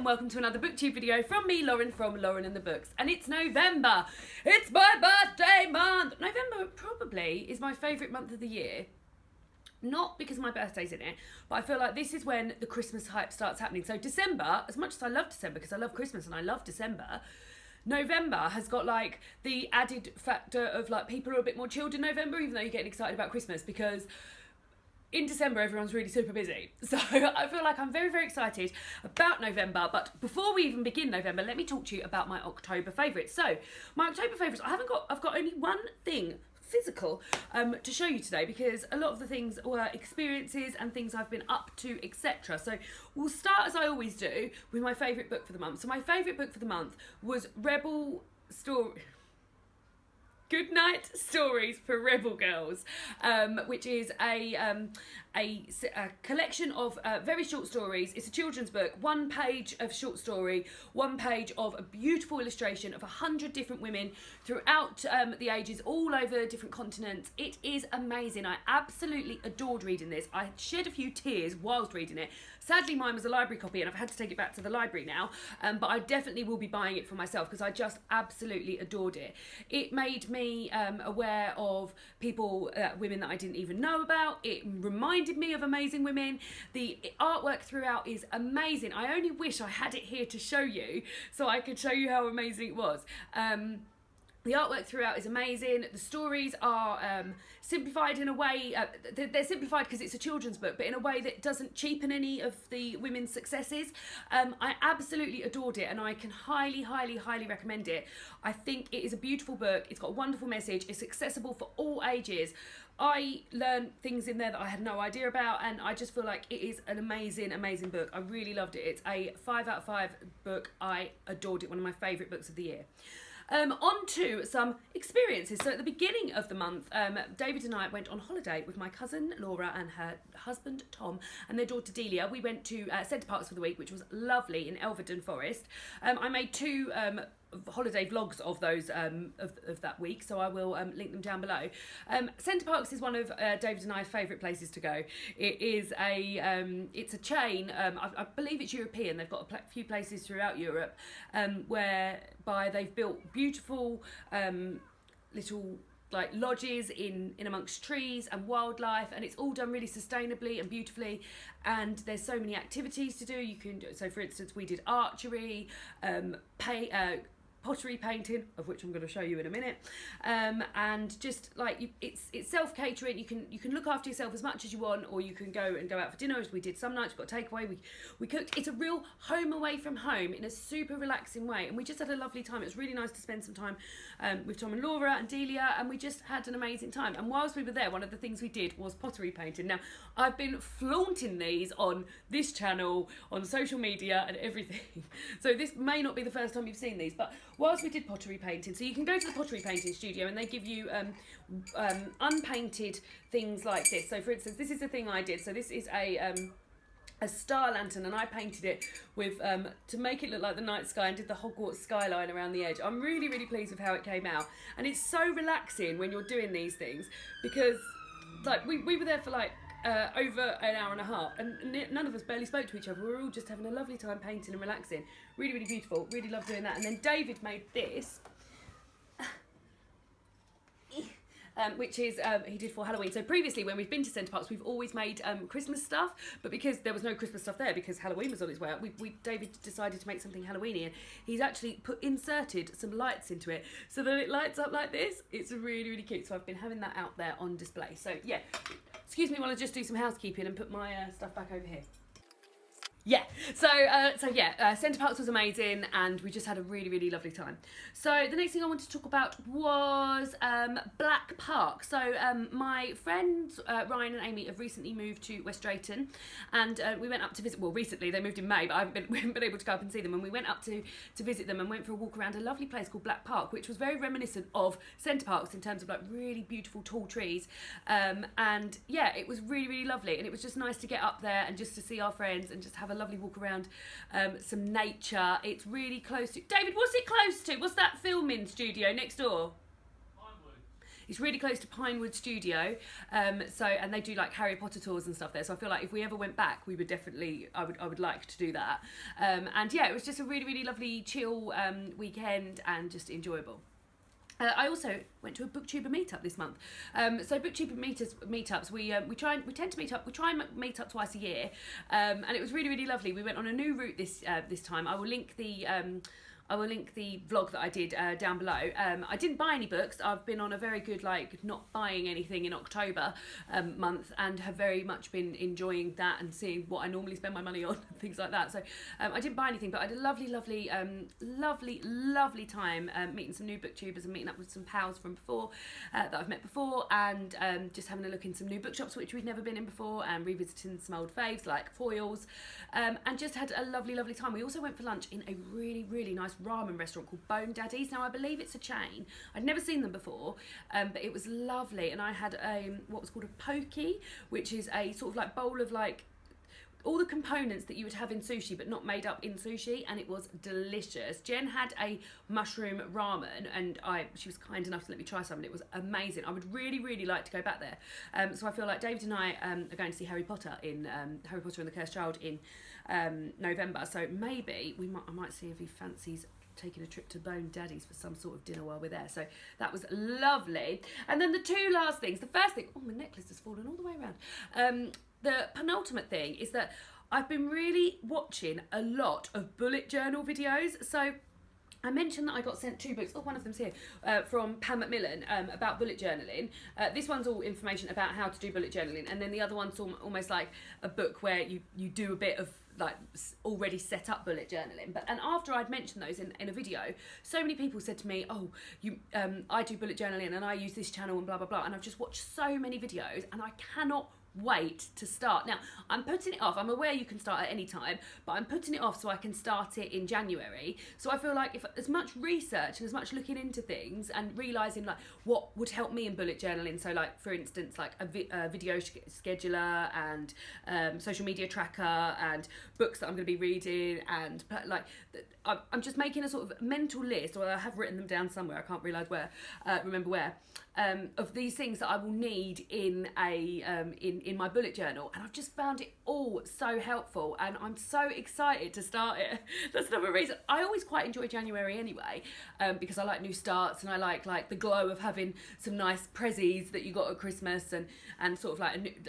and welcome to another booktube video from me, Lauren, from Lauren and the Books. And it's November. It's my birthday month. November probably is my favourite month of the year. Not because my birthday's in it, but I feel like this is when the Christmas hype starts happening. So December, as much as I love December, because I love Christmas and I love December, November has got like the added factor of like people are a bit more chilled in November, even though you're getting excited about Christmas, because in December everyone's really super busy. So I feel like I'm very, very excited about November. But before we even begin November, let me talk to you about my October favourites. So my October favourites, I've got only one thing physical to show you today, because a lot of the things were experiences and things I've been up to, etc. So we'll start, as I always do, with my favourite book for the month. So my favourite book for the month was Goodnight Stories for Rebel Girls, which is a collection of very short stories. It's a children's book, 1 page of short story, 1 page of a beautiful illustration of 100 different women throughout the ages, all over different continents. It is amazing. I absolutely adored reading this. I shed a few tears whilst reading it. Sadly, mine was a library copy and I've had to take it back to the library now, but I definitely will be buying it for myself because I just absolutely adored it. It made me aware of people, women that I didn't even know about. It reminded me of amazing women. The artwork throughout is amazing. I only wish I had it here to show you so I could show you how amazing it was. The artwork throughout is amazing. The stories are simplified in a way, they're simplified because it's a children's book, but in a way that doesn't cheapen any of the women's successes. I absolutely adored it and I can highly, highly, highly recommend it. I think it is a beautiful book. It's got a wonderful message. It's accessible for all ages. I learned things in there that I had no idea about, and I just feel like it is an amazing, amazing book. I really loved it. It's a 5 out of 5 book. I adored it. One of my favourite books of the year. On to some experiences. So at the beginning of the month, David and I went on holiday with my cousin Laura and her husband Tom and their daughter Delia. We went to Centreparcs for the week, which was lovely, in Elvedon Forest. I made 2 holiday vlogs of those of that week, so I will link them down below. Centreparcs is one of David and I's favourite places to go. It is it's a chain. I believe it's European. They've got a few places throughout Europe whereby they've built beautiful little like lodges in amongst trees and wildlife, and it's all done really sustainably and beautifully, and there's so many activities to do. You can do, so for instance we did archery, pottery painting, of which I'm going to show you in a minute, and just like it's self-catering. You can look after yourself as much as you want, or you can go out for dinner, as we did some nights. We've got takeaway, we cooked. It's a real home away from home in a super relaxing way, and we just had a lovely time. It was really nice to spend some time with Tom and Laura and Delia, and we just had an amazing time. And whilst we were there, one of the things we did was pottery painting. Now I've been flaunting these on this channel, on social media and everything, so this may not be the first time you've seen these, but whilst we did pottery painting, so you can go to the pottery painting studio and they give you unpainted things like this. So for instance, this is the thing I did. So this is a star lantern, and I painted it with to make it look like the night sky, and did the Hogwarts skyline around the edge. I'm really, really pleased with how it came out, and it's so relaxing when you're doing these things, because like we were there for like over an hour and a half, and none of us barely spoke to each other. We were all just having a lovely time painting and relaxing. Really, really beautiful. Really loved doing that. And then David made this, which is he did for Halloween. So previously, when we've been to Centreparcs, we've always made Christmas stuff, but because there was no Christmas stuff there because Halloween was on its way out, David decided to make something Halloweeny, and he's actually inserted some lights into it so that it lights up like this. It's really, really cute. So I've been having that out there on display. So yeah, excuse me while I just do some housekeeping and put my stuff back over here. Yeah, so Centreparcs was amazing, and we just had a really, really lovely time. So the next thing I wanted to talk about was Black Park. So my friends Ryan and Amy have recently moved to West Drayton, and we went up to visit. Well, recently they moved in May, but we haven't been able to go up and see them. And we went up to visit them and went for a walk around a lovely place called Black Park, which was very reminiscent of Centreparcs in terms of like really beautiful tall trees. And yeah, it was really, really lovely, and it was just nice to get up there and just to see our friends and just have a lovely walk around some nature. It's really close to... David, what's it close to? What's that filming studio next door? It's really close to Pinewood Studio, so and they do like Harry Potter tours and stuff there. So I feel like if we ever went back, we would definitely, I would like to do that. And yeah, it was just a really, really lovely chill weekend and just enjoyable. I also went to a Booktuber meetup this month. So Booktuber meetups, we tend to meet up. We try and meet up twice a year, and it was really, really lovely. We went on a new route this time. I will link the vlog that I did down below. I didn't buy any books. I've been on a very good not buying anything in October month, and have very much been enjoying that and seeing what I normally spend my money on and things like that. So I didn't buy anything, but I had a lovely time meeting some new booktubers and meeting up with some pals from before that I've met before, and just having a look in some new bookshops which we'd never been in before, and revisiting some old faves like Foyles, and just had a lovely time. We also went for lunch in a really, really nice ramen restaurant called Bone Daddy's. Now I believe it's a chain. I'd never seen them before, but it was lovely, and I had what was called a poke, which is a sort of like bowl of like all the components that you would have in sushi but not made up in sushi, and it was delicious. Jen had a mushroom ramen, and she was kind enough to let me try some, and it was amazing. I would really like to go back there. So I feel like David and I are going to see Harry Potter and the Cursed Child in November, so maybe I might see if he fancies taking a trip to Bone Daddy's for some sort of dinner while we're there. So that was lovely. And then the two last things. The first thing, my necklace has fallen all the way around. The penultimate thing is that I've been really watching a lot of bullet journal videos. So I mentioned that I got sent 2 books, one of them's here, from Pam Macmillan about bullet journaling. This one's all information about how to do bullet journaling, and then the other one's almost like a book where you do a bit of like already set up bullet journaling. And after I'd mentioned those in a video, so many people said to me, oh, I do bullet journaling and I use this channel and blah blah blah, and I've just watched so many videos and I cannot wait to start. Now I'm putting it off. I'm aware you can start at any time, but I'm putting it off so I can start it in January. So I feel like if as much research and as much looking into things and realizing like what would help me in bullet journaling, so like for instance like a video scheduler and social media tracker and books that I'm going to be reading, and like I'm just making a sort of mental list, or I have written them down somewhere, I can't remember where, of these things that I will need in in my bullet journal, and I've just found it all so helpful, and I'm so excited to start it. That's another reason. I always quite enjoy January anyway, because I like new starts, and I like the glow of having some nice prezzies that you got at Christmas, and sort of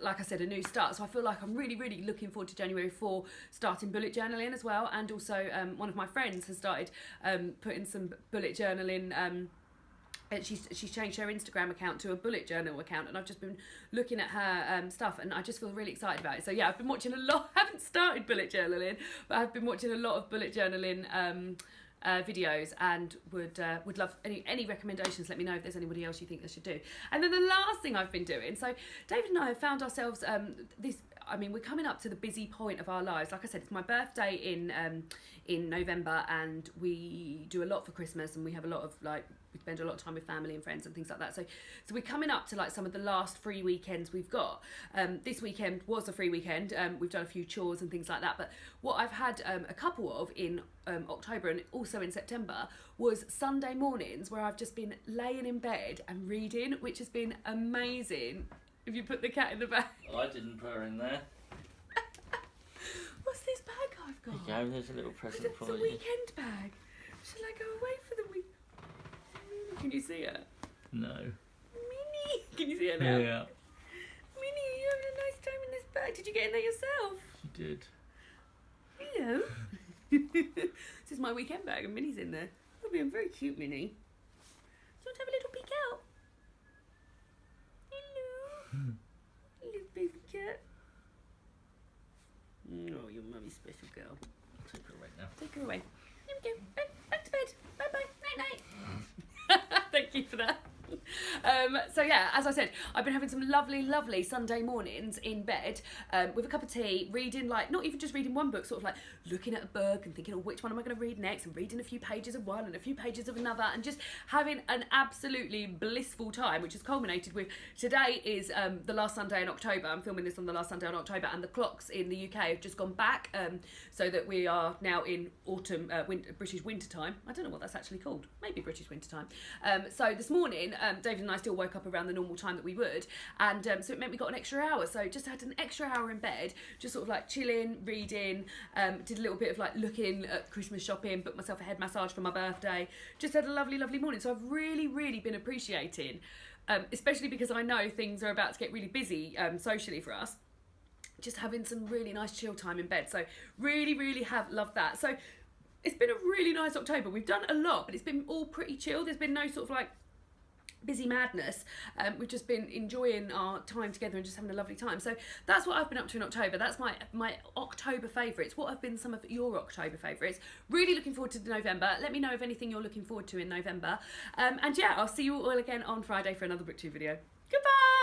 like I said, a new start. So I feel like I'm really looking forward to January for starting bullet journaling as well. And also one of my friends has started putting some bullet journaling, and she's changed her Instagram account to a bullet journal account, and I've just been looking at her stuff, and I just feel really excited about it. So yeah, I've been watching a lot. I haven't started bullet journaling, but I've been watching a lot of bullet journaling videos, and would love any recommendations. Let me know if there's anybody else you think I should do. And then the last thing I've been doing, so David and I have found ourselves we're coming up to the busy point of our lives. Like I said, it's my birthday in November, and we do a lot for Christmas, and we have a lot of we spend a lot of time with family and friends and things like that. So we're coming up to like some of the last free weekends we've got. This weekend was a free weekend. We've done a few chores and things like that. But what I've had a couple of in October and also in September was Sunday mornings where I've just been laying in bed and reading, which has been amazing. If you put the cat in the bag. I didn't put her in there. What's this bag I've got? There you go, there's a little present for you. It's a weekend bag. Shall I go away for the week? Can you see her? No. Minnie! Can you see her now? Yeah. Minnie, you having a nice time in this bag. Did you get in there yourself? She did. Hello. This is my weekend bag and Minnie's in there. You're being very cute, Minnie. Do you want to have a little peek out? Hello. Little baby cat. Oh, your mummy's special girl. I'll take her away now. Take her away. Here we go. Back to bed. Bye-bye. Night-night. Thank you for that. So yeah, as I said, I've been having some lovely Sunday mornings in bed with a cup of tea, reading, like not even just reading one book, sort of like looking at a book and thinking, oh, which one am I going to read next, and reading a few pages of one and a few pages of another, and just having an absolutely blissful time, which has culminated with today is the last Sunday in October. I'm filming this on the last Sunday in October, and the clocks in the UK have just gone back, so that we are now in autumn, British winter time. I don't know what that's actually called. Maybe British winter time. So this morning, David and and I still woke up around the normal time that we would, and so it meant we got an extra hour. So just had an extra hour in bed, just sort of like chilling, reading, did a little bit of like looking at Christmas shopping, booked myself a head massage for my birthday. Just had a lovely morning. So I've really been appreciating, especially because I know things are about to get really busy socially for us, just having some really nice chill time in bed. So really have loved that. So it's been a really nice October. We've done a lot, but it's been all pretty chill. There's been no sort of like busy madness. We've just been enjoying our time together and just having a lovely time. So that's what I've been up to in October. That's my October favourites. What have been some of your October favourites? Really looking forward to November. Let me know of anything you're looking forward to in November. And yeah, I'll see you all again on Friday for another Booktube video. Goodbye!